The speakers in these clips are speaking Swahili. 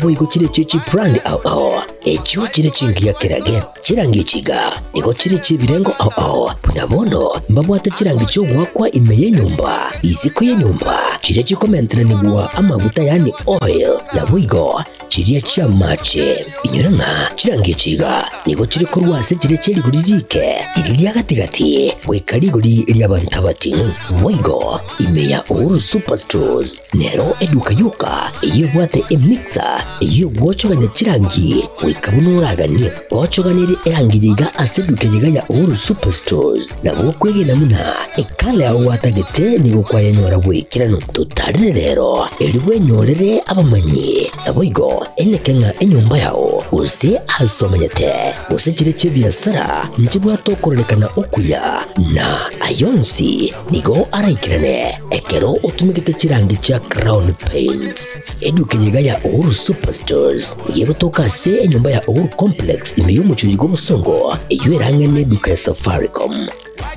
boigo chire chichi brand ao echo chire chingia kirage chirangi chiga niko chire chibirengo ao punabono mbabwate chirangi cyo gwakwa imeye nyumba isiko ye nyumba chire chikomentere nibwa amavuta yani oil na boigo chiria chia mache inyuranga chirangi chiga niko chire kurwase chire chiri guririke iriya gatigati bwekarigori iriya bantabati boigo imeya Uhuru Superstores nero eduka yuka iyo bwate emixer iyo gwochoganya chirangi wikabunuragani gwochoganire erangiyiga aseduke yigaya Uhuru Superstores na bokwege namuna ekale aho watagete ni gukwaya nyora bwikirano tutarire rero eriwe nyorere abamanyi aboigo enekenga enyumba yao use asomanyete use chire chibiasara njibwa tokorekana okuya na ayonsi nigo araikirane ekero utumikite chirangi cha Crown Paints eduke yigaya Uhuru Superstores yego toka se enyumba ya Uhuru Complex imeyumucho yigo musongo iyo erangene duka ya Safaricom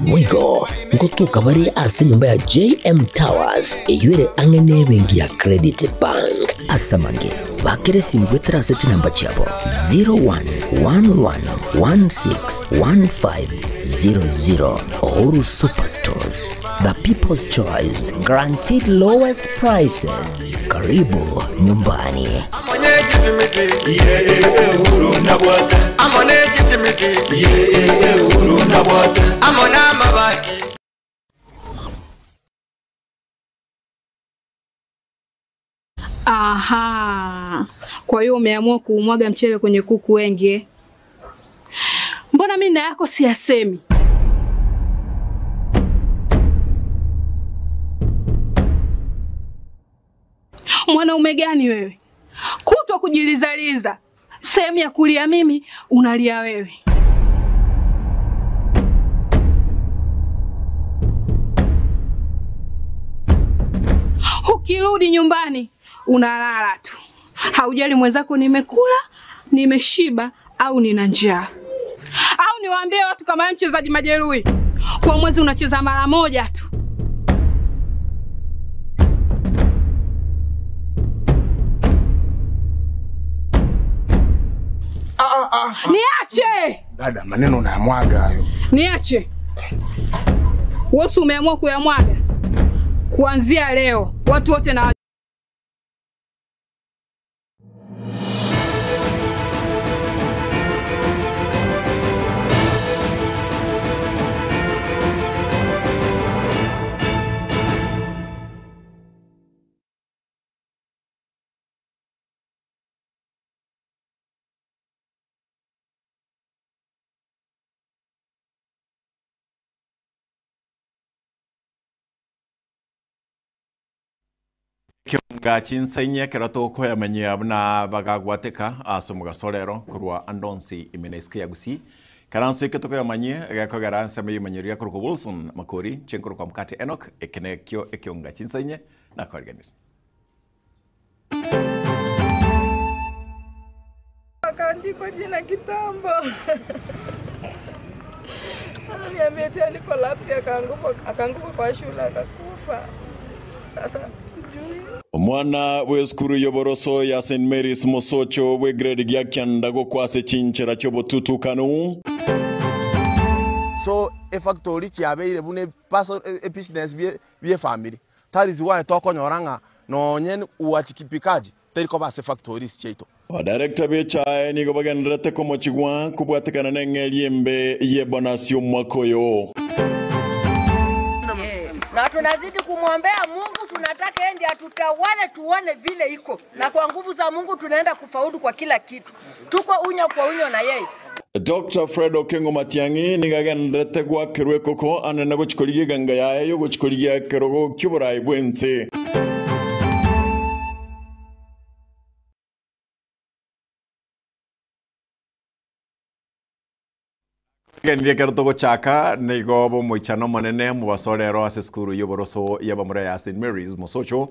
Mwigo ngotuka bari ase nyumba ya JM Towers iyo angene bengi ya Credit Bank asamange bakere simgwe traseti namba chabo 0111161500 Uhuru Superstores, the people's choice, guaranteed lowest prices. Karibu nyumbani. Aha, kwa hiyo umeamua kuumwaga mchele kwenye kuku wengi. Mbona mimi na yako siyasemi? Mwanaume gani wewe? Kutwa kujilizaliza. Sehemu ya kulia mimi, unalia wewe. Ukirudi nyumbani, unalala tu. Haujali mwenzako nimekula, nimeshiba au nina njaa. Au niwaambie watu kama mchezaji majeruhi, kwa mwezi unacheza mara moja tu. Niache! Dada, maneno unayamwaga hayo. Niache. Wewe umeamua kuyamwaga. Kuanzia leo, watu wote na Kionga chinsenya kerato ko yamenye abna bagagwateka asumugasorero kurwa andonsi imeneske yagusi karanso iketoko yamenye gakogara nseme yimenyeria kuruko Wilson Makori chenkuru kwa mkate Enoch ekene kyo ekionga chinsenya na organize akaandikwa jina kitambo. Ananiambia eti alikolapsi akaanguka kwa shule akakufa. Sasa sijui. Omwana weskuru yoboroso ya St Mary's Mosocho we grade gya kyanda go kwase chinchera cyo botutukanu. So a factory chiabeire bune paso business bie family. That is why toko nyoranga no nyen uachikipikaji teriko ba se factories cheito. Director becha ni go bagendrete komo chigwa kubwatekana nengeliembe ye bonasio mwakoyo. Na tunazidi kumwombea Mungu, tunataka ende atutawale tuone vile iko. Na kwa nguvu za Mungu tunaenda kufaulu kwa kila kitu. Tuko unyo kwa unyo na yeye. Dr. Fred Okengo Matiangi nigagendrete gwa kirwe koko anena go chikoligie ganga yayo go chikoligie kerogo kyuburai bwense. Ndiye kerto gochaka nigo bo moichano manene mu basorero ase skuru yoboroso yabamura ya St Mary's Mosocho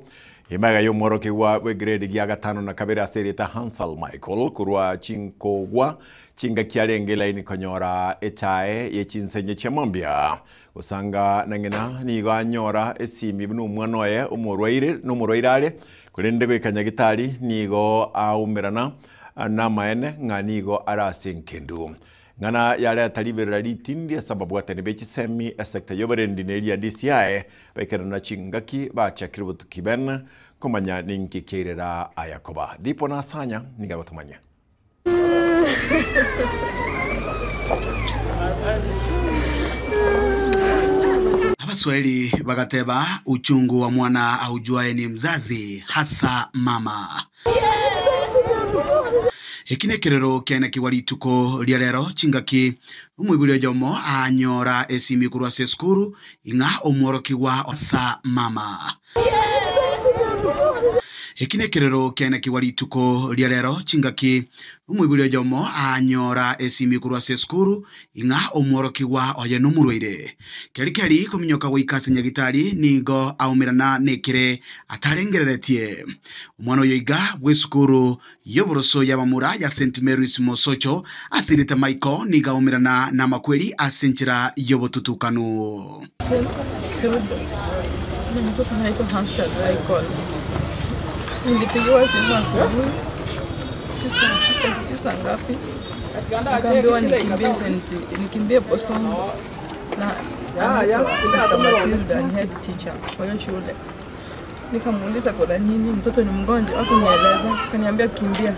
imaga yomoroki wa grade gya gatano na kabira serita Hansel Michael kurwa chinkogwa chinga kiarengela ini konyora echae yechinsenye chemambia usanga nangena nigo anyora esimi bnu mwanoye umurwaire kulende gwikanya gitari nigo aumirana na maene nganigo arasenkendu ngana yale atalibera litindi sababu atene bechi semi sector yoberendi nelia DCI bekera na chingaki bacha kirubutu kiben komanya ninki kerera ayakoba dipo na sanya nigabatumanya Abaswahili bagateba uchungu wa mwana aujuaye ni mzazi hasa mama. Ekine kerero kiana kiwalituko lialero chingaki umwibulio jomo anyora esimi kurwa seskuru inga omworoki wa hasa mama. Ekine kerero kiana kiwalituko lialero chingaki umwibulio jomo anyora esimi kurwa seskuru inga omworoki wa oye numurwaire kelikeli kuminyoka wikase nyagitari nigo aumirana nekire atarengereretie umwana oyoiga bwesukuru yoboroso yabamura ya St Mary's Mosocho asirita Michael niga aumirana na makweli asenchira yobotutukanu. Mtoto anaitwa Hansel Michael. Nilipigiwa simu asubuhi. Sasa ngapi? Nikaambiwa nikimbie Bosongo na Sister Matilda ni head teacher kwa hiyo shule. Nikamuuliza kwa nini mtoto ni mgonjwa, akanieleza, akaniambia kimbia.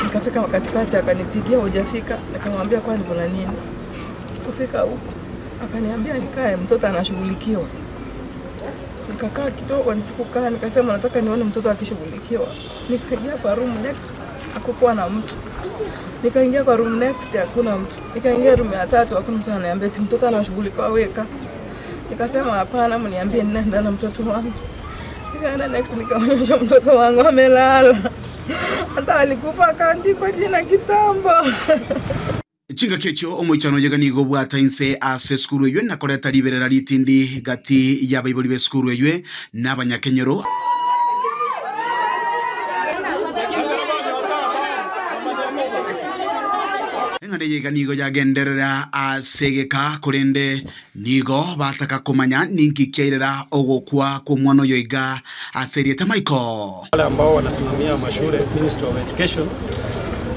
Nikafika katikati akanipigia hujafika, nikamwambia kwani kuna nini? Kufika huko akaniambia nikae mtoto anashughulikiwa. Nikakaa kidogo nisikukaa, nikasema nataka nione mtoto akishughulikiwa. Nikaingia kwa room next hakukuwa na mtu. Nikaingia kwa room next hakuna mtu. Nikaingia room ya tatu hakuna mtu, ananiambia mtoto anashughulikiwa weka. Nikasema hapana, mniambie ninaenda na mtoto wangu. Nikaenda next nikaonyesha mtoto wangu amelala. Hata alikufa akaandikwa jina kitambo. Chinga kecho omoichano yeganigo bwata inse ase skuru ywe nakoreta liberera litindi gati ya Bible be skuru ywe n'abanyakenyero. Engane yeganigo yagenderera asegeka kurende nigo bataka kumanya ninki kierera ogokwa kwa mwana yoiga aserieta Michael. Wale ambao wanasimamia mashule Ministry of Education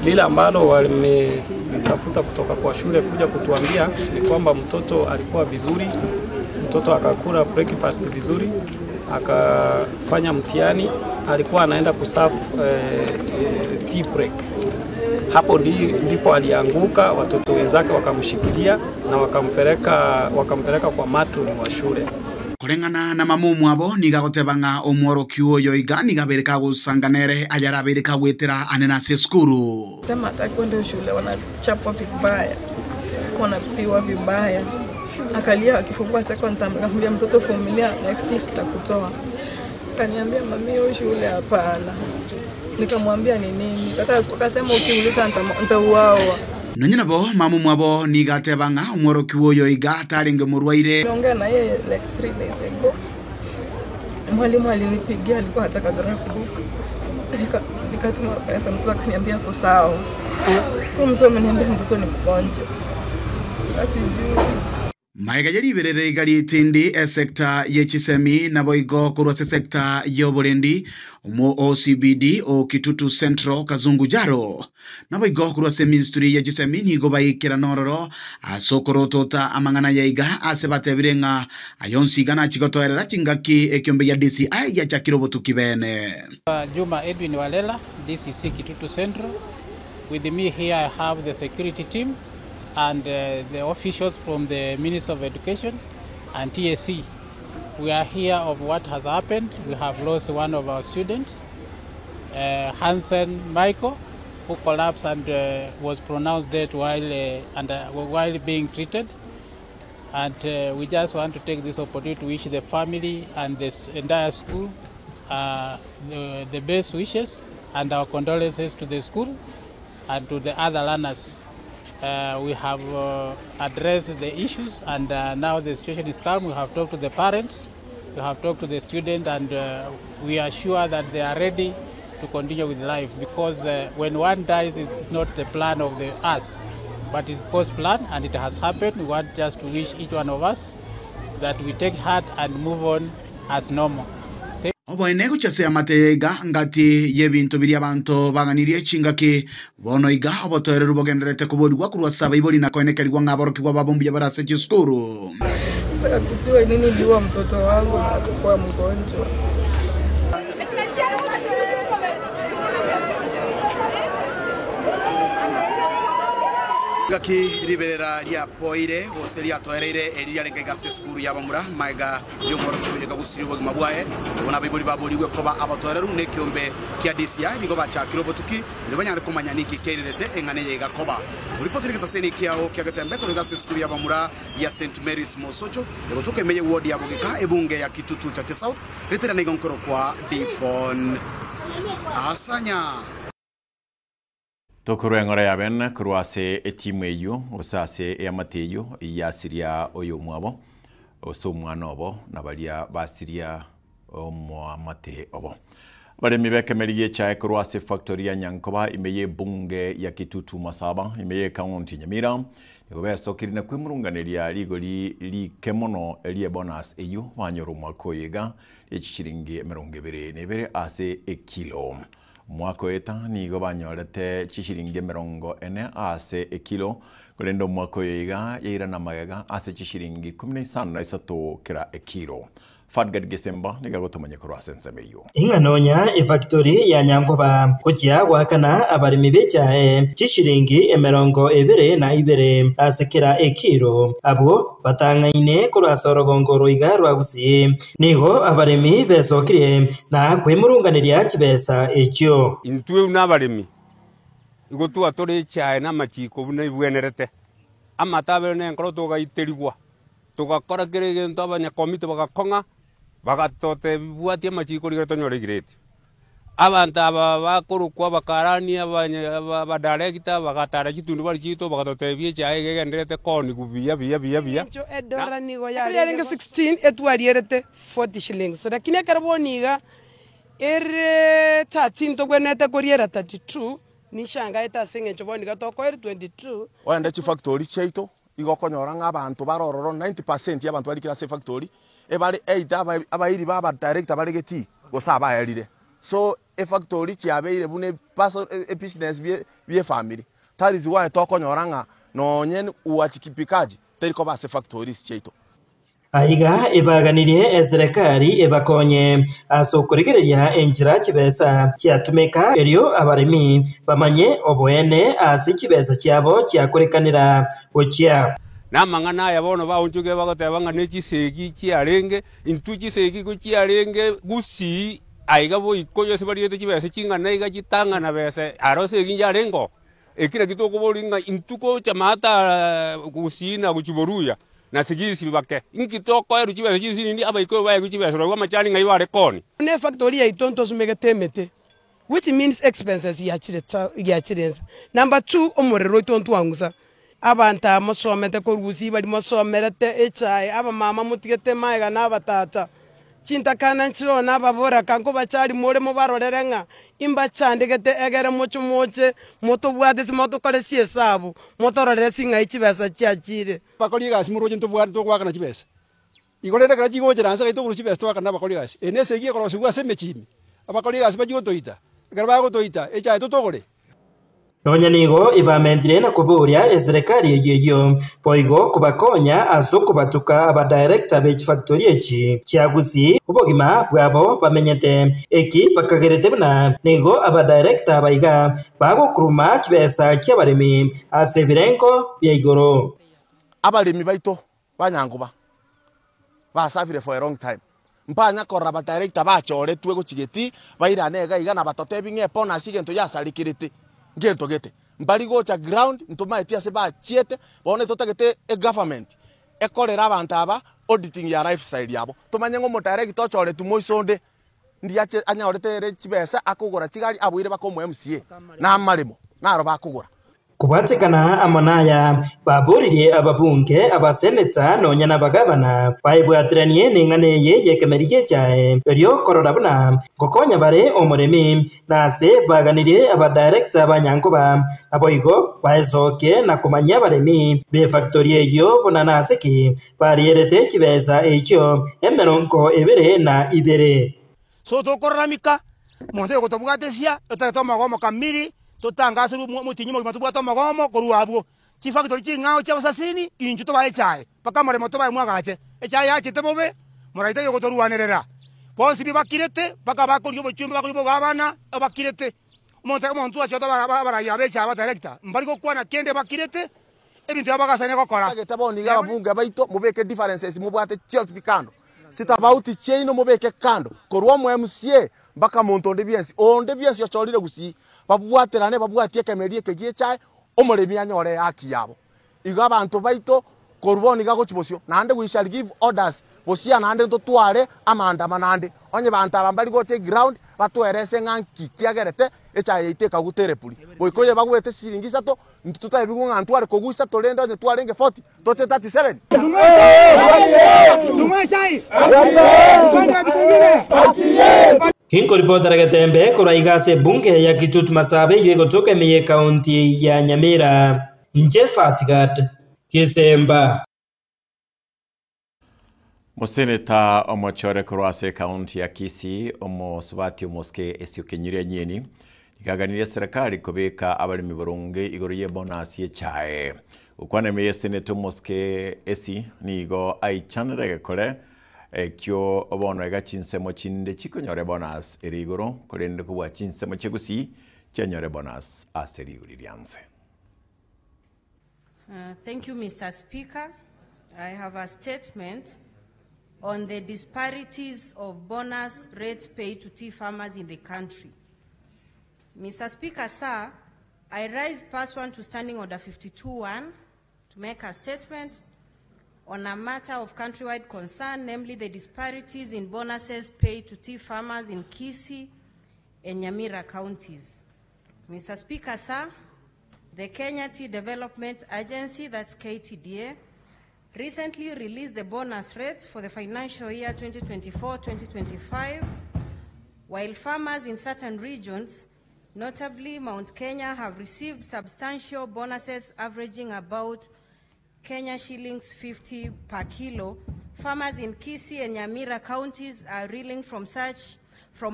lile ambalo walimetafuta kutoka kwa shule kuja kutuambia ni kwamba mtoto alikuwa vizuri, mtoto akakula breakfast vizuri, akafanya mtihani, alikuwa anaenda kusafu tea break. Hapo ndipo alianguka, watoto wenzake wakamshikilia na wakampeleka kwa matron wa shule. Kurengana na mamumu abo nigagotebanga omworoki uyo iga nigabereka gusanganere ayarabereka gwetera anena seskuru. Sema atakwenda shule wanachapwa vibaya, wanapiwa vibaya. Akalia akifungua second term, akamwambia mtoto familia next week takutoa. Akaniambia mami hiyo shule hapana. Nikamwambia ni nini? Akasema ukiuliza nitauawa. Nonyina bo mamumu abo nigatebanga omworoki uyo iga tarenge murwaire. Niongea na yeye like 3 days ago. Mwalimu alinipigia, alikuwa anataka draft book. Nikatuma pesa, mtoto akaniambia hapo sawa. Kwa mtu ameniambia mtoto ni mgonjwa. Sasa sijui. Maiga yari berere gari tindi sector yechisemi na boigo kurwa sector yoborendi umo OCBD o Kitutu Central Kazungu Jaro na boigo kurwa ministry yechisemi nigo baikira nororo asokoro tota amangana yaiga asebate birenga ayonsi gana chigotoerera chingaki ekyombe ya DCI ya chakirobotu kibene. Juma Edwin Walela, DCC Kitutu Central. With me here I have the security team and the officials from the Ministry of Education and TSC. We are here of what has happened. We have lost one of our students, Hansen Michael, who collapsed and was pronounced dead while being treated. And we just want to take this opportunity to wish the family and this entire school the best wishes and our condolences to the school and to the other learners We have addressed the issues, and now the situation is calm. We have talked to the parents, we have talked to the students, and we are sure that they are ready to continue with life, because when one dies, it's not the plan of us, but it's God's plan, and it has happened. We want just to wish each one of us that we take heart and move on as normal. Oboene guchasea mateiga ngati yebintu biri abantu baganirie chingaki bono iga obotorero bogenderete kuborwa kurwa saba iboli na koenekerwa ngaborokirwa babombi barase chiskuru. Kujua nini liwa mtoto wangu na akakuwa mgonjwa. Ngaki riberera ria poire oseria toereire eria lenga seskuru ya bamura maiga yomoro kuyega busiri bogima bwae bona bibuli baboliwe koba abatoreru ne kiombe kia DCI nigo bacha kirobotuki nibanyare kumanya niki kererete engane yega koba ripoti rikaseni kiao kia gatembe kolega seskuru ya bamura ya St Mary's Mosocho nigo toke meye ward ya bogika ebunge ya Kitutu Tate South retera ne gonkoro kwa Dipon Asanya Tokuru engora ya ben kurwase etimu eyo osase eyamateyo yasiria oyo mwabo osomwana obo nabalia basiria omwamate obo bale mibeke meliye cha kurwase factory ya Nyankoba imeye bunge ya Kitutu Masaba imeye county Nyamira nigobe sokirina kwimurunganiria ligoli likemono elie bonus eyo wanyoro mwakoyega echichiringi 22 ase ekilo mwako eta nigo banyorete chishiringi 40 ase ekilo kulendo mwako yiga yira na magaga ase chishiringi 15 kira ekilo Fadgad Gesemba niga gotomanye ko rasensemeyo inganonya factory ya Nyankoba kuchya gwakana abarimi bechae chishiringi 22 ase kira ekilo abo batangaine kurasorogongo iga rwagusi nigo abarimi besokire na kwimurunganiria chibesa ekyo intwe n'abarimi igotu atore chae na machiko buna ibwenerete amatabere ne nkoro togaiterigwa tugakora kirege ntabanya komite bagakonga bagatote bwatie machiko ligere tonyoregirete abantu aba bakorukwa bakarani aba director bagatara kitundu bali kito bagatote bie chae gegenderete koni kubia bia cho edora nigo ya 16 etwarierete 40 shillings lakini karboniga 13 togwenete koriera 32 nishanga eta singe choboniga toko 22 wende chi factory cheito igokonyora ng'abantu barororo 90% y'abantu bari kira se factory ebali 8 abairi baba director bali geti gosaba yarire so e factory chiabeire bune personal business bie family that is why tokonyora ng'a nonyen uachikipikaji teriko ba se factories cheito aiga ibaganirie serikali ebakonye asokurigereria enjira chibesa chiatumika erio abarimi bamanye oboene ase chibesa chiabo chiakurikanira gochia namangana yabono baunjuge bagotebanga nechisegi chiarenge intu chisegi ko chiarenge gusi aiga bo ikoyo sebariete chibesa chingana iga chitanga na bese arose ginjarengo ekira kitoko bolinga intuko chamata gusina guchiboruya na sigisi bake inkitoko eru chibesa chisi ndi abaiko baye kuchibesa ro machani ngai ware koni ne factory ya itonto sumegetemete which means expenses ya chirenza number 2 omorero itonto wangusa abanta mosomete ko rusi bali mosomerete echai aba mama mutigete maiga na batata chintakana nchiro na babora kanko bachari more mo barorerenga imba chandegete egere mochumoche moto bwade moto kole siesabu moto rorere singa ichibesa chiachire bakoli gasi muro jinto bwade to kwakana chibesa igolera kana chigo chiransa kaito buru chibesa to kana bakoli gasi enese gie koro sigwa semechimi abakoli gasi bajigo toita garba go toita echa to togore nonyanigo ibamendire na kuburia serikali yeyo poigo kubakonya azuko batuka aba director be factory echi chiagusi ubogima bwabo bamenyete eki bakagerete bana nigo aba director baiga bago kuruma chibesa cyabarimi ase birenko byigoro abalimi baito banyanguba basafire for a long time mpanya korra ba director bachore twe guchigeti bairanega igana batotebi ngepona sigento yasalikirite ngento gete mbali gocha ground ntuma etia seba chiete bone totagete e government ekorera abantu aba auditing ya lifestyle yabo tumanye ngo director chore tumoisonde ndiache anyaorete chibesa akugura chigari abwire bakomo MCA na marimo naro bakugura Kubatikana amonaya baburirie ababunge abaseneta nonya n'abagabana bayibwatiranie n'ing'ane ye kemerige cyae ryo korora buna ngokonya bare omuremi nase baganirie abadirector banyangoba aboigo baezoke na kumanya baremi be factory eyo buna naseki barierete kibeza echo emeronko ebere na ibere so tokoramika monte gotobwatesia otatoma gomo kamiri totangasuru mutinyimo matubwato magomo koruabwo chifactory chingao cha basasini inju to bae chae paka more moto bae mwagache echae yache tebobe moraita yo gotoruanerera bonsi bibakirete paka bakoryo bochumba bakoryo gabana abakirete monte montu acho bara yabe cha ba director mbali go kwana kende bakirete ebintu yabagasane gokora getaboni ga bunge baito mubeke differences mubwate chiels bikando chitabauti cheino mubeke kando korwa mu MCA baka muntu onde biensi ochorire gusi babwaterane babwatie kemerie kegie chae omuremi anyore yaki yabo iga abantu baito koruboni gago chibosio nande we shall give orders bosia nande to tware amanda manande onye bantu abambali go take ground batwerese nganki kiagerete echae iteka gutere puli boikoye bagwete siringi sato tutabigu ngantware koguisa tolendo onye twarenge 40 toche 37 Kinko ripota Gatembe kuraigase bunge ya Kitut Masabe yego toke miye kaunti ya Nyamira nje Fatgad Kisemba Museneta omochore kurwase kaunti ya Kisii omosubati omoske esiukenyiria nyeni ikaganiria serikali kubika abalimi burunge igoro ye bonus ye chae ukwane meye seneta omoske esi nigo aichanere kore kyo obono ega chinsemo chinde chikonyore bonus erigoro korende kubwa chinsemo chegusi chenyore bonus aseri uririanse. Thank you, Mr. Speaker. I have a statement on the disparities of bonus rates paid to tea farmers in the country. Mr. Speaker, sir, I rise pursuant to Standing Order 52.1 to make a statement on a matter of countrywide concern, namely the disparities in bonuses paid to tea farmers in Kisii and Nyamira counties. Mr. Speaker, sir, the Kenya Tea Development Agency, that's KTDA, recently released the bonus rates for the financial year 2024-2025, while farmers in certain regions, notably Mount Kenya, have received substantial bonuses averaging about Kenya shillings 50 per kilo. Farmers in Kisii and Nyamira counties are reeling from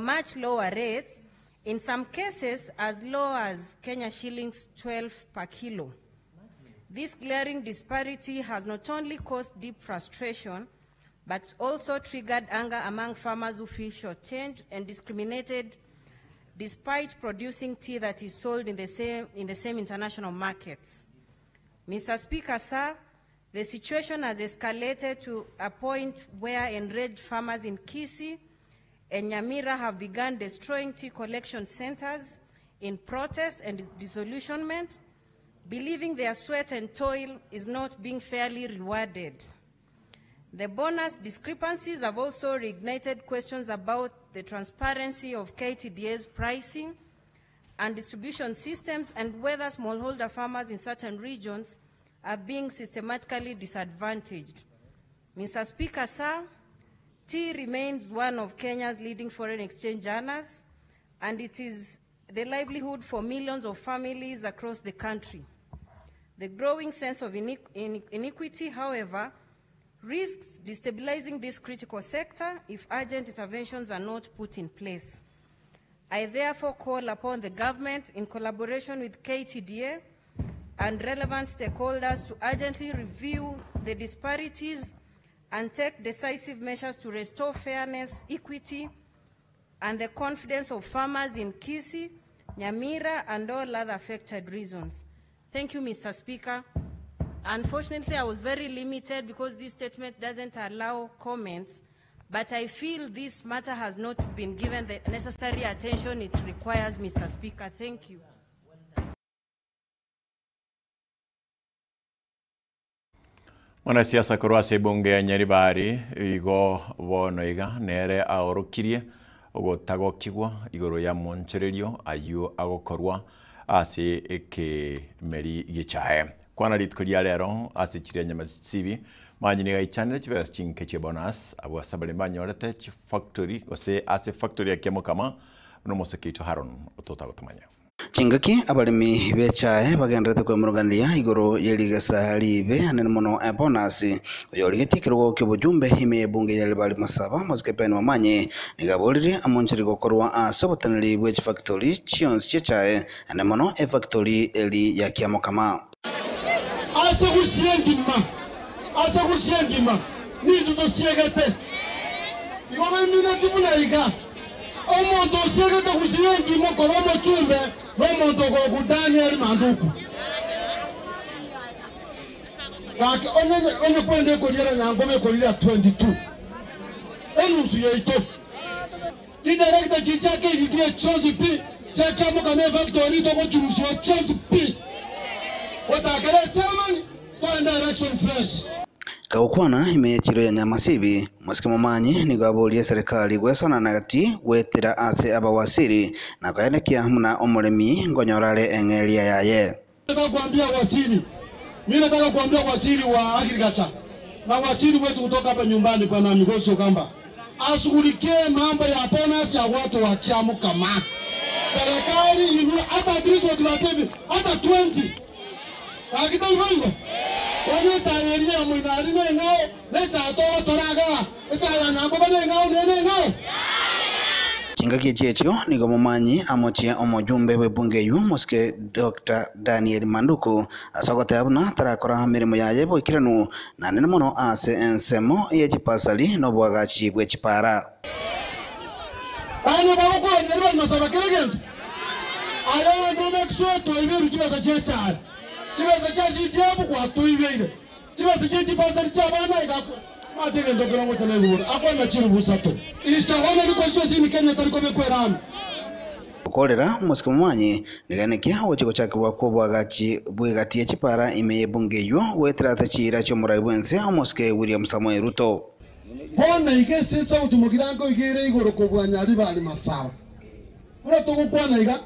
much lower rates, in some cases as low as Kenya shillings 12 per kilo. This glaring disparity has not only caused deep frustration, but also triggered anger among farmers who feel shortchanged and discriminated despite producing tea that is sold in the same international markets. Mr. Speaker, sir, the situation has escalated to a point where enraged farmers in Kisii and Nyamira have begun destroying tea collection centers in protest and disillusionment, believing their sweat and toil is not being fairly rewarded. The bonus discrepancies have also reignited questions about the transparency of KTDA's pricing and distribution systems and whether smallholder farmers in certain regions are being systematically disadvantaged. Mr. Speaker, sir, tea remains one of Kenya's leading foreign exchange earners, and it is the livelihood for millions of families across the country. The growing sense of inequity, however, risks destabilizing this critical sector if urgent interventions are not put in place. I therefore call upon the government, in collaboration with KTDA and relevant stakeholders, to urgently review the disparities and take decisive measures to restore fairness, equity, and the confidence of farmers in Kisii, Nyamira, and all other affected regions. Thank you, Mr. Speaker. Unfortunately, I was very limited because this statement doesn't allow comments, but I feel this matter has not been given the necessary attention it requires, Mr. Speaker. Thank you. Mwanasiasa kurwase bunge ya Nyaribari igo bono iga nere aorokirie ogotagokigwa igoro ya monchererio ayu agokorwa ase eke meri gichae kwana ritkoria lero ase chire nyama sibi manyini ga channel chibe chinke che bonus abo sabale manyorete chi factory ose ase factory ya kemo kama no mosekito haron otota gotumanya Chingaki abalimi bechae bagendrete kwemuruganira igoro yeligasa libe hanene mono bonus oyo ligetikirwo kyobujumbe ime bunge yale bali masaba mozikepeni wamanye nigaboliri amonchiri gokorwa asobotaniri bwe factory chions chechae hanene mono factory eli ya kiamo kama ase kusiengima ni tutosiegete igome mina timunaiga omonto osiegete kusiengima koba mochumbe nomonto goku Daniel Manduku kaki onye kwende koliera nyangome kolira 22 enusu yeito kidirekta chichake idie chozi pi chake amuka me factory toko chumusuwa chozi pi watakere chairman kwa direction fresh Kaukwana imechiro ya nyamasibi mwasikimo manyi ni gabolie serikali gwesona nagati wetira ase abawasiri na kwaenekia muna omulemi ngonyorale engelia yaye. Nataka kuambia waziri wa agriculture na waziri wetu kutoka hapa nyumbani pana Migoso kamba ashughulikie mambo ya bonus ya watu wa Kiamu kama serikali inua hata Kristo tunatevi hata 20 akita ivango wame chaelia mwinari ngao lecha to toraga echa nango bane ngao nene ngao Chingaki checho nigo mumanyi amochia omojumbe webunge yu moske Dr. Daniel Manduku asogote abuna tarakora mirimo yaye boikiranu na nene mono ase ensemo yechipasali no bwagachi bwechipara Ano bako nyerba no sabakeregen aya no mekso to iberu chibasa checha chibasa chechi diabu kwa to ibere chibasa chechi pasali chabana igako matege ndokerongo chane ngura akwana chirubusa to istahona liko chosi ni Kenya tariko bekwerana Kolera musikimo manyi niganekia ochiko chake wako bwagachi bwegati chipara imeye bunge yu wetira tachira chomurai bwense amoske William Samoei Ruto Hona igesetsa utumokirango igere igoro kubwanyari bali masaba Ura tuko kwana iga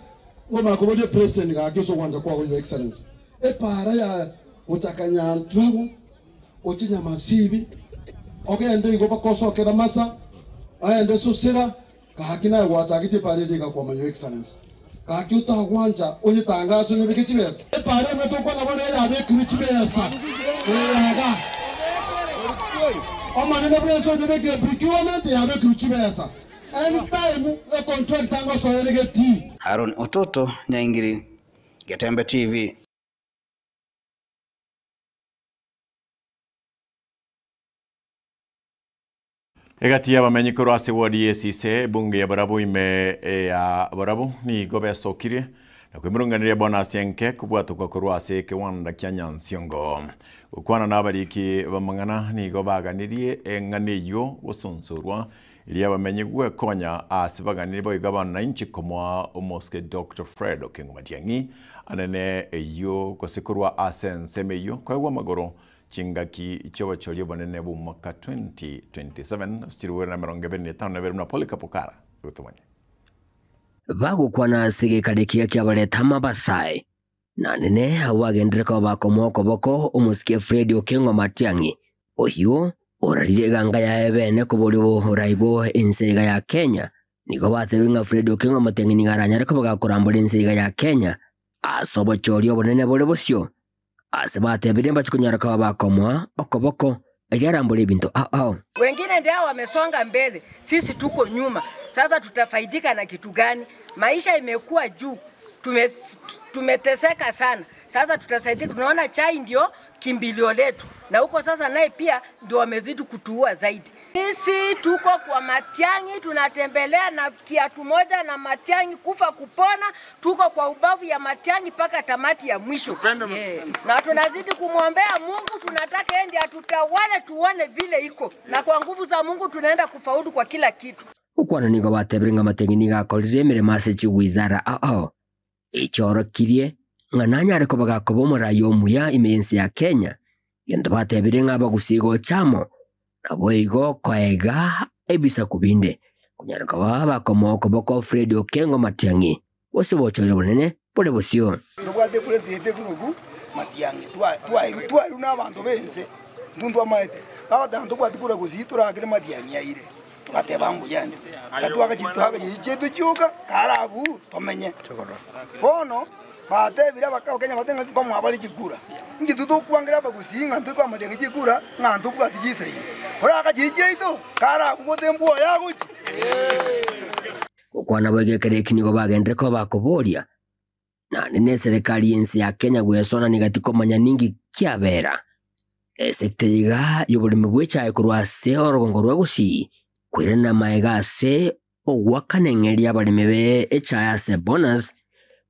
ngoma kubodia president ga keso kwanza kwa your excellency para ya utakanya ntwago ochinya masibi ogende igo bakoso kera masa aende susira kakina watakite parede kwa your excellency kakiuta kwanja onye tangazo ne bikechibesa para meto kwa nabona ya be krichibesa aga Omani na preso de be procurement ya be krichibesa anytime a contract tango so negati Aaron Ototo Nyaingiri Getembe TV Egati ya bamenyi koro ase wodi esise bunge ya barabu ime ya barabu ni gobe sokire na kwimurunganire bona asienke kubwatu kwa koro ase kiwanda kya Nyansiongo ukwana nabariki bamangana ni gobaganirie enganeyo gusonsorwa iria bamenyi gwe konya asibaganire bo igabana inchi komwa omoske Dr. Fred Okengumatiangi anene eyo kosekurwa asensemeyo kwa magoro chingaki ichowa cholio banene bu mwaka 2027 stiruwe na meronge bene tano na beruna polika pokara utumanye bagukwana sigikarikia kya baretama basai na nene awagendreka bakomoko boko umusikie Fred Okengumatiangi ohiyo orarire ganga ya bene kuburibo raibo insega ya Kenya niko bateruinga Fred Okengumatiangi nigaranya reko bagakurambura insega ya Kenya asobo cholio banene bole bosyo asibate birimba chikunyara kwa bakomwa okoboko yarambule bintu Wengine ndio wamesonga mbele, sisi tuko nyuma. Sasa tutafaidika na kitu gani? Maisha imekuwa juu. Tumeteseka sana. Sasa tutasaidika, tunaona chai ndio kimbilio letu. Na huko sasa naye pia ndio wamezidi kutuua zaidi. Sisi tuko kwa Matiang'i, tunatembelea na kiatu moja na Matiang'i kufa kupona, tuko kwa ubavu ya Matiang'i paka tamati ya mwisho. Na tunazidi kumwombea Mungu, tunataka endi atutawale tuone vile iko. Na kwa nguvu za Mungu tunaenda kufaulu kwa kila kitu. Ukwana nigo batebringa Matiang'i gakorire mirimo ase chigwizara ichorokirie ng'ananya ariko bagakobomora yomuya imensi ya Kenya yendo batebirenga bagusigo chamo nabo igo koega ebisa kubinde kunyaraka baba komoko boko Fred Okengumatiangi bose bochore bonene pole bosio ndobwate president kunuku Matiang'i twairu n'abantu bense ndundu amaete babatanto bwatikura gusitura akire Matiang'i aire tugateba mbuyandi atwaka jitu chuka karabu tomenye bono batebira bakenya batenga ko mwabali kigura ngitutu kwangira bagusinga ntuko Matiang'i kigura ngantu bwati jisaini oraka jijeito karabu gotembuo yaguchi ukwana bagekere kinigo bagendre ko bakoboria na nene serikali yensi ya Kenya gwesona nigatiko manya ningi kiabera sekteriga yobulimi bwechaye kurwase orogongo rwagusi kwirana maegase ogwakanengeria abalimi be echaya se bonus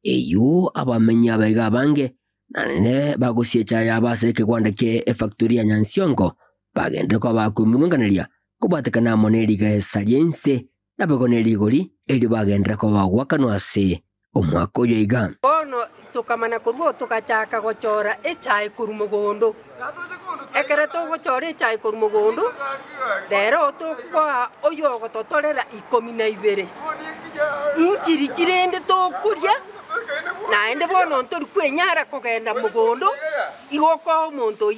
eyu abamenya baiga bange na nene bagusi echaya abase kwandike factory ya Nyansiongo bagendre ko bakumunganiriya kubatekana moneriga saliense nabegoneri gori eri bagendre ko bagwakanwase omwaka oyo iga bono tukamana kurwo tukachaka gochora echai kurumugondo ekere togochora echai kurumugondo rero tukwa oyo gototorera 12 mutiri kirende tokuria naende bono ntori kwenyara kugenda mugondo igoko omonto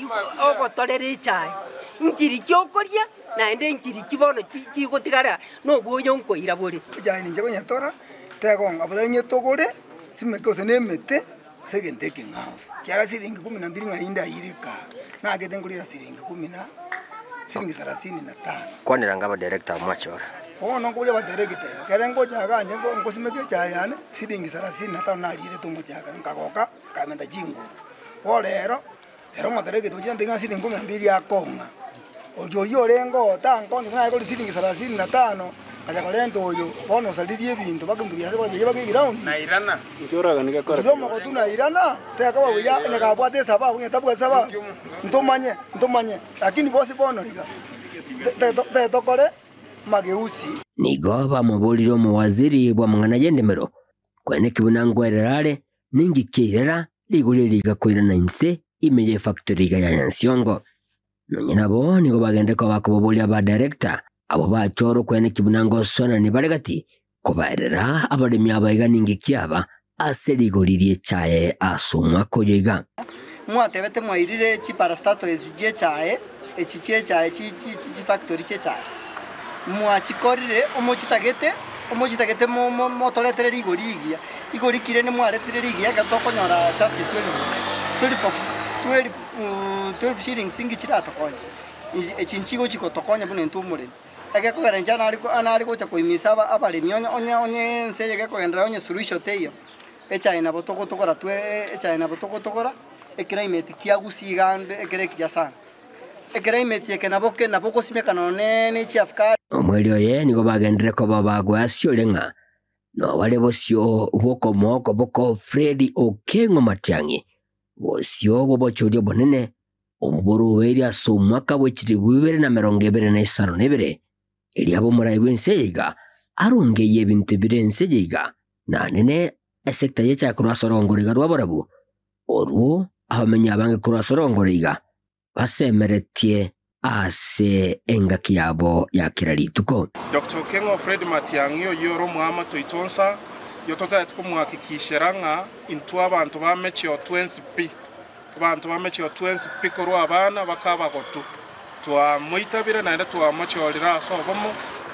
ogotorera echai ntiri kyokuria naende ntiri kibono chigotigara no bwoyo nkoira buri echai ninje konyatora tegonga abanye togore simekose nemete segente kingao kiara siringi 12 ngainda irika na agedengulira siringi 10 siringi 35 kwanira ngaba director mwachora ono kule ba director kerengo jaganje ngo simeke chayane siringi 35 na alire tumo chaka ngagoka kamenda jingu olero ero matereke toje ndinga siringi 12 akonga ojo yorengo tango ndina ko siringi 35 kaja kolento oyo bono salirie bintu bakundu byase baje ground na irana njoraga nigakora ndio mako tuna irana teka babo ya nyakabwate sababu nyatabwa sababu ntomanye lakini bosi bono iga tokore mageusi nigoba muboliro mu waziri bwa mangana yendemero kwene kibunango ererare ningi kirera ligule liga kwirana inse imeye factory ga ya Nyansiongo nonyina bo nigo bagende ko bakobobolia ba director abo bachoro kwene kibunango sona ni baregati kubaerera abalimi abaiga ningi kiaba aserigoririe chae asomwa koyiga mwatebete mwairire chi parastato ezije chae echichie chae chi factory che chae mwachikorire omochitagete motoretere rigorigia igorikire ni mwaretere rigia gatokonyora just 12 shillings ingichira tokonya echinchigo chikotokonya bune ntumure agekogera njana ari gocha koimisa abalimi onye nseye gekogendera onye solution teyo echaina botokotokora echaina botokotokora climate kiagusigande ekere kiasana climate yekenaboke naboko simekana nene chiafka omweli oye nigo bagendere ko babagwa asiolenga no wale bosio bokomoko boko Freddy Okengo Matiang'i bosio bobochorio bonene omuboro weri asomwaka bwechiri 2025 eliabo murai bwenseiga arongeye ebintu birenseiga nanene esekta yecha kurwasorongoriga rwaborabu orwo abamenya abange kurwasorongoriga basemeretie ase engaki yabo yakirarituko Dr. Okengo Fred Matiang'i oyoro mwama toitonsa yototatu kumwakikishira nga intu abantu bamechio 20p abantu bamechio 20p korwa abana bakaba gotu twamuitabire naende twamachorira asobomo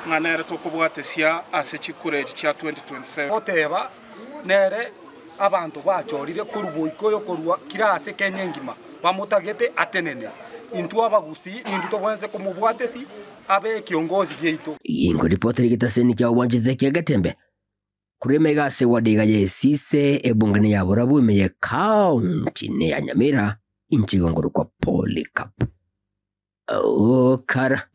nganere tokubwatesia ase chikureji cha 2027 oteba nere abantu bachorire kuruboikoyo korwa kirase Kenya ngima bamutagete atenene intu abagusi intu tokwenze kumubwatesi abe kiongozi byeito ingo ripoteri gitaseni kya uwanje kya gatembe kuremega se wadiga yesise ebungene ya borabu imeye county ne ya Nyamira inchigongoro kwa Polycarp kara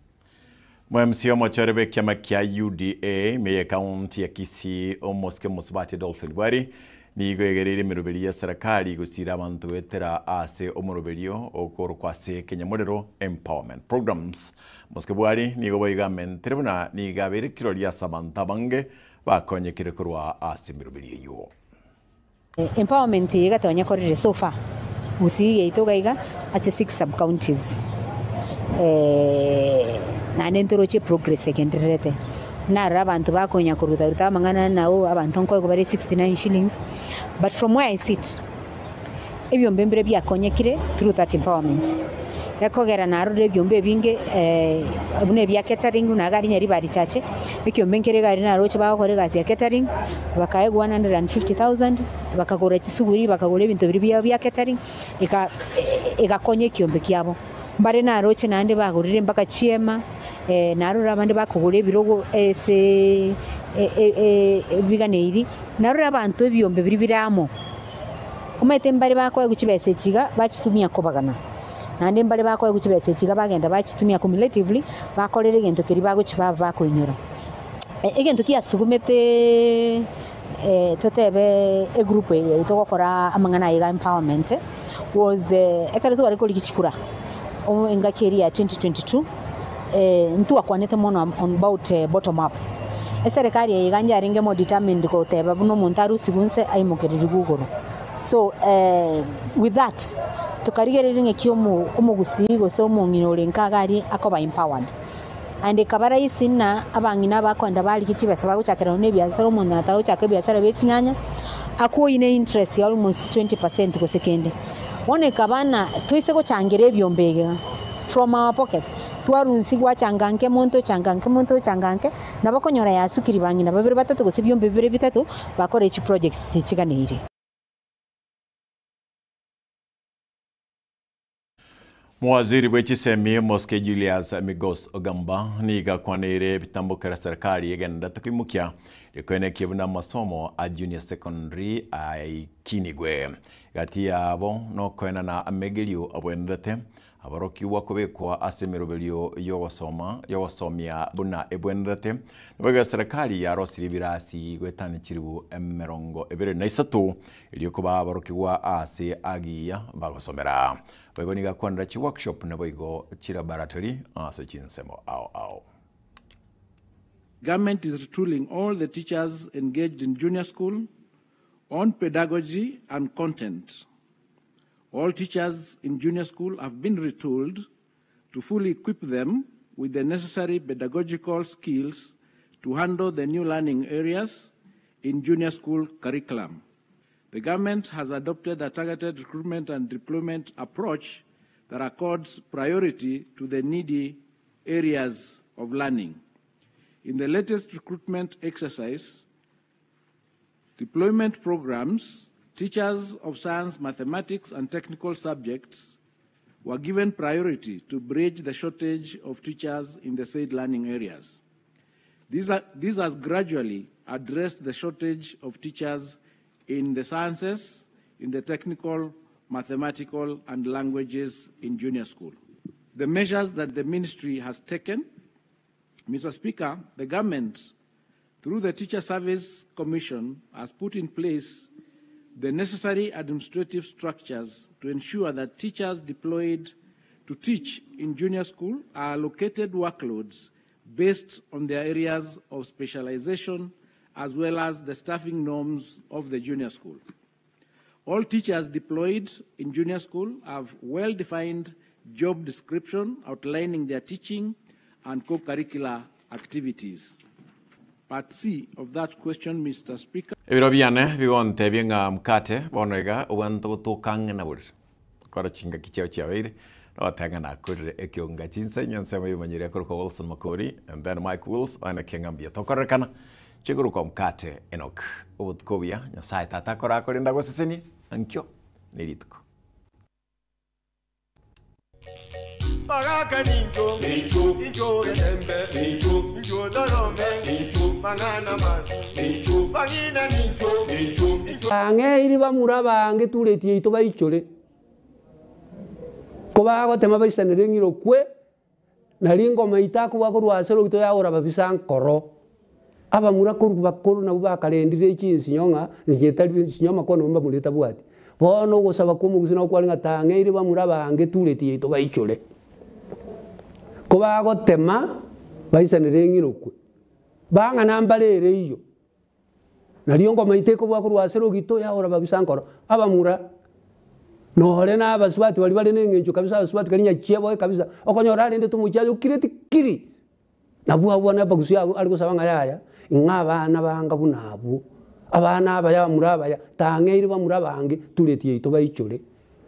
mwemsio mochorebe kiama kia UDA meye county ya Kisii omoske musbati Dolphin Bwari nigoegerere miruberi ya serikali gusira abantu wetera ase omuruberio okoro kwase Kenya Model Empowerment Programs moske Bwari nigoboiga menterebuna nigabere kiroria Samantha Bange bakonyekire kurwa ase miruberio yo empowerment yegatonya korire so far usige itogaiga ase 6 sub counties na nentoroche progress sekenderete nara abantu bakonya kuruta mangana nao abantu nko kubari 69 shillings, but from where I sit ebyombe mbere byakonyekire through that empowerment yakogera naro ebyombe binge abune bya catering na gari nyari bari chache ekyombe nkere gari naro cyo bakore gazi ya catering bakaye 150,000 bakagora kisuguri bakagora ibintu biri bya catering ikakonye ekyombe kyabo mbare naro cyo nande bagurire mpaka chiema naro rabande bakugura ebirogo ese biganeiri naro abantu ebyombe biri biramo umete mbare bakoye guchibese chiga bachitumia kobagana nande mbare bakoye guchibese chiga bagenda bachitumia cumulatively bakorere gento kiri baguchiba bakoinyora egento kiasugumete totebe a group itokora amangana ya empowerment was ekare to ariko likichikura enga keria 2022 ntu akwanete mono on about bottom up eserikali yiganja aringe mo determined ko teba buno montaru sigunse ayimokeriri gugoro. So with that tukarigereringe kyomo umugusigo so mungino lenkagari akoba empowered and kabara isina abangina bakwanda bali kichibesa baguchakira ne byasara umuntu nataho chake byasara bechinyanya ako ine interest ya almost 20% ko sekende one kabana twise ko changere ebyombege from our pocket twarunsi gwa changanke monto changanke nabakonyora yasukiri bangina babiri batatu ko sebyombe bibiri bitatu bakore iki projects kiganire. Mwaziri w'ekisemi Moske Julius Migos Ogamba niga kwanire bitambo kera serikali yegenda tukimukya likwene buna masomo a junior secondary Kinigwe gati yabo no kwena na amegelio abwendete abaroki wakobekwa asemerobelio yowasomya buna ebwendete nabega serikali ya rosiri birasi gwetani kiribu emerongo ebere na isatu iliyo ba abaroki wa ase agiya bagosomera bego niga kwandra chi workshop na bego chi laboratory ase chinsemo ao. Government is retooling all the teachers engaged in junior school on pedagogy and content. All teachers in junior school have been retooled to fully equip them with the necessary pedagogical skills to handle the new learning areas in junior school curriculum. The government has adopted a targeted recruitment and deployment approach that accords priority to the needy areas of learning. In the latest recruitment exercise, deployment programs, teachers of science, mathematics, and technical subjects were given priority to bridge the shortage of teachers in the said learning areas. This has gradually addressed the shortage of teachers in the sciences, in the technical, mathematical, and languages in junior school. The measures that the ministry has taken, Mr. Speaker, the government, through the Teacher Service Commission, has put in place the necessary administrative structures to ensure that teachers deployed to teach in junior school are allocated workloads based on their areas of specialization as well as the staffing norms of the junior school. All teachers deployed in junior school have well-defined job description outlining their teaching and co-curricular activities. Part C of that question, Mr. Speaker. Ebirobiane bigonte bienga mkate bonega uwanto tukanga na buri. Kora chinga kichao chaweire no tanga na kurire ekionga chinsa nyansema yumanyire ko Wilson Makori and then Mike Wills ana kengambia tokora kana chiguru ko mkate Enoch ubutkovia nyasai tata kora korinda goseseni ankyo nilituko. Baraka ninjo, ninjo getembe, ninjo dolome, ninjo manana mazi, ninjo bangina ninjo. Ange iri bamura bange tuletie ito baichole. Koba gotema baisanire ngiro kwe nalingo maita kuba kurwasero gito ya ora babisa nkoro. Abamura bakuru na bakalendire chinsi nyonga nzinyetali sinyoma kono mba muleta bwati. Bono gosaba kumugusina kwalinga tange iri bamura bange tuletie ito baichole. Koba gotema baisanire ngiro kwe banga nambalere iyo naliongo maiteko bwa kurwasero gito ya ora babisankoro abamura nohore na abaswati bali nengenjo kabisa abaswati kalinya chiebo kabisa okonyora rende tumuchaje ukireti kiri Nabu abona bagusi ariko sabanga yaya ingabana banga bunabu abana abaya murabaya tangeiri ba murabange tuletie ito bayichore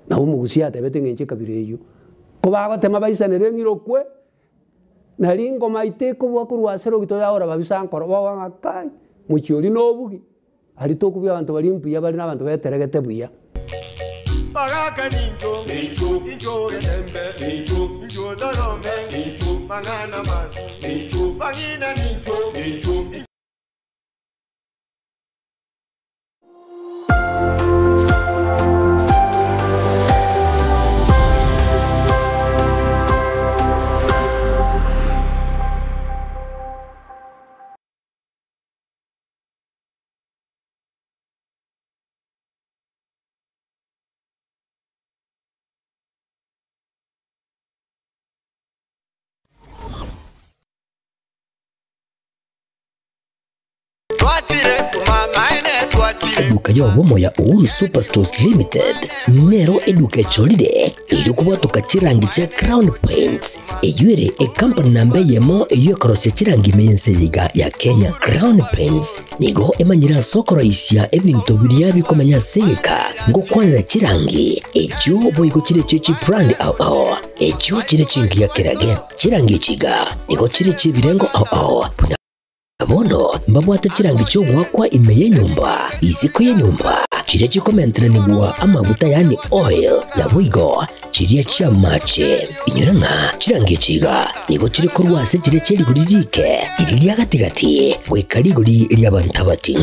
na umugusi atebete ngenche kabireyo ko bago tema baisanere ngirokwe nari ngoma iteko bwakurwasero gitoya ora babisankoro bawanga kai muchioli nobugi ari to kubya abantu bari mpiya bari nabantu beteregete buya Baraka ninjo ninjo rembe ninjo darome ninjo manana man ninjo bangina ninjo Eduka yobomo ya Uhuru Superstores Limited nero eduka echolide iri kubwatuka chirangi cha Crown Paints eyuere company nambe yemo eyokorose chirangi meyenseyiga ya Kenya. Crown Paints nigo emanyira sokoro isya ebintu biria bikomanya seyika ngo kwanira chirangi echo boyiko chire chichi brand ao echo chire chingi ya kirage chirangi chiga nigo chire chibirengo ao abono mbabwata chirangi cyo gwakwa imeye nyumba isiko ye nyumba chire chikomentera nigwa amavuta yani oil na wigo chiriya chia mache inyuranga chirangi chiga nigo chire korwase chire chiri guririke iriya gatigati wekariguri iri abantabati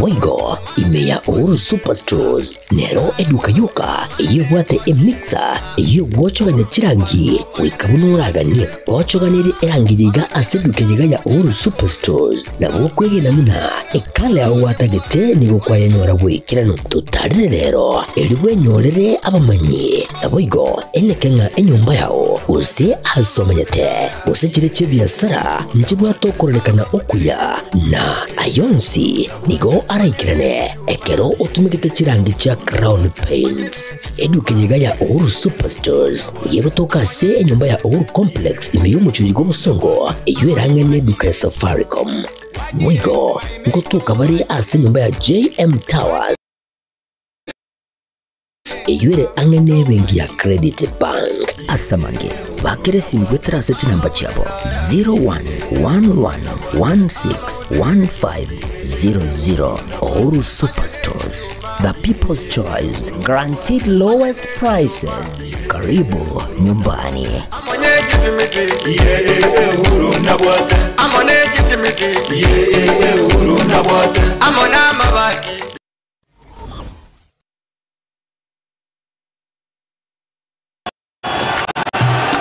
wigo imeya Uhuru Superstores nero eduka yuka iyo bwate emixer iyo gwochoganya chirangi wikabunuraganye gwochoganire erangiriga aseduke yiga ya Uhuru Superstores nabo kwegena muna ekale aho watagete nigo kwayanyora bwikirano tutarire rero eriwe nyorere abamanyi nabo igo enekenga enyumba yao use hasomanyete use chire chibiasara nchibwa tokorelekana okuya na ayonsi nigo araikirane ekero utumikite chirangi cha Crown Paints eduke yiga ya Uhuru Superstores yego tokase enyumba ya Uhuru Complex imeyumucho yigo musongo eyuerange neduka ya Safaricom Mwigo ngotuka bari ase nyumba ya JM Towers eyuere angene bengi ya Credit Bank asamange bakere simgwe trase chinamba chabo 0111161500 Uhuru Superstores, the people's choice, guaranteed lowest prices. Karibu nyumbani.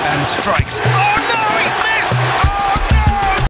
And strikes. Oh,